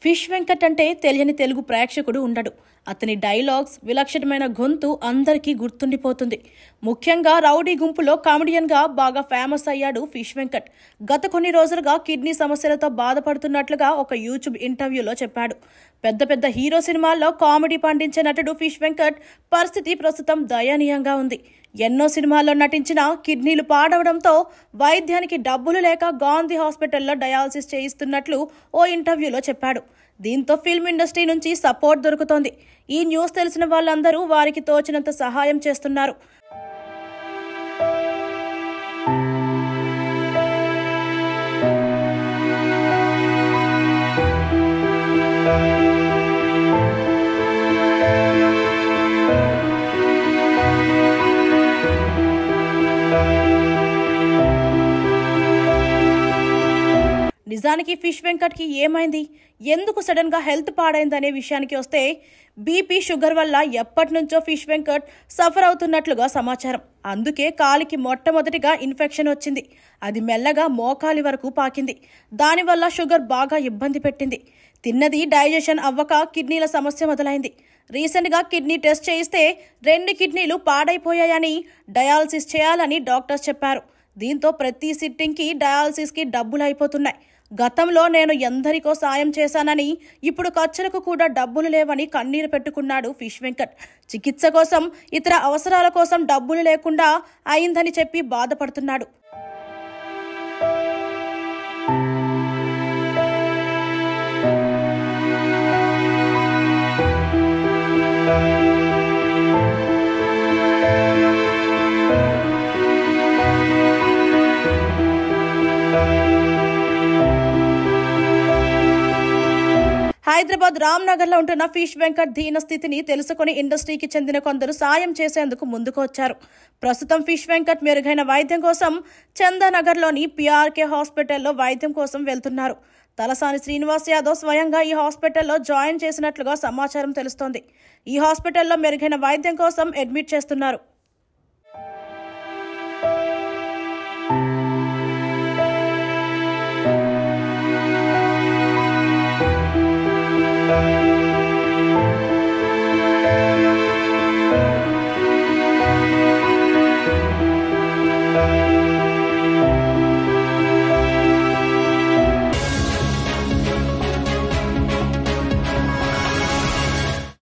Fish Venkat అంటే తెలియని తెలుగు ప్రేక్షకుడు ఉండడు. అతని డైలాగ్స్, విలక్షణమైన గొంతు అందరికీ గుర్తుండిపోతుంది. ముఖ్యంగా రౌడీ గుంపులో కామెడియన్గా బాగా ఫేమస్ అయ్యాడు ఫిష్ వెంకట్. గత కొన్ని రోజులుగా కిడ్నీ సమస్యలతో బాధపడుతున్నట్లుగా ఒక యూట్యూబ్ ఇంటర్వ్యూలో చెప్పాడు. పెద్ద పెద్ద హీరో సినిమాల్లో కామెడీ పండించే నటుడు ఫిష్ వెంకట్ పరిస్థితి ప్రస్తుతం దయనీయంగా ఉంది. ఎన్నో సినిమాల్లో నటించిన కిడ్నీలు పాడవడంతో వైద్యానికి డబ్బులు లేక గాంధీ హాస్పిటల్లో డయాలసిస్ చేయిస్తున్నట్లు ఓ ఇంటర్వ్యూలో చెప్పాడు. దీంతో ఫిల్మ్ ఇండస్ట్రీ నుంచి సపోర్ట్ దొరుకుతోంది. ఈ న్యూస్ తెలిసిన వాళ్ళందరూ వారికి తోచినంత సహాయం చేస్తున్నారు. నిజానికి ఫిష్ వెంకట్కి ఏమైంది, ఎందుకు సడన్ గా హెల్త్ పాడైందనే విషయానికి వస్తే, బీపీ, షుగర్ వల్ల ఎప్పటి నుంచో ఫిష్ వెంకట్ సఫర్ అవుతున్నట్లుగా సమాచారం. అందుకే కాలికి మొట్టమొదటిగా ఇన్ఫెక్షన్ వచ్చింది. అది మెల్లగా మోకాలి వరకు పాకింది. దానివల్ల షుగర్ బాగా ఇబ్బంది పెట్టింది. తిన్నది డైజెషన్ అవ్వక కిడ్నీల సమస్య మొదలైంది. రీసెంట్గా కిడ్నీ టెస్ట్ చేయిస్తే 2 కిడ్నీలు పాడైపోయాయని, డయాలసిస్ చేయాలని డాక్టర్స్ చెప్పారు. దీంతో ప్రతి సిట్టింగ్కి డయాలసిస్కి డబ్బులు అయిపోతున్నాయి. గతంలో నేను ఎందరికో సాయం చేశానని, ఇప్పుడు ఖర్చులకు కూడా డబ్బులు లేవని కన్నీరు పెట్టుకున్నాడు ఫిష్ వెంకట్. చికిత్స కోసం, ఇతర అవసరాల కోసం డబ్బులు లేకుండా అయిందని చెప్పి బాధపడుతున్నాడు. హైదరాబాద్ రామ్నగర్లో ఉంటున్న ఫిష్ వెంకట్ దీన స్థితిని తెలుసుకుని ఇండస్ట్రీకి చెందిన కొందరు సాయం చేసేందుకు ముందుకు వచ్చారు. ప్రస్తుతం ఫిష్ వెంకట్ మెరుగైన వైద్యం కోసం చందానగర్లోని PRK హాస్పిటల్లో వైద్యం కోసం వెళ్తున్నారు. తలసాని శ్రీనివాస్ యాదవ్ స్వయంగా ఈ హాస్పిటల్లో జాయిన్ చేసినట్లుగా సమాచారం తెలుస్తోంది. ఈ హాస్పిటల్లో మెరుగైన వైద్యం కోసం అడ్మిట్ చేస్తున్నారు.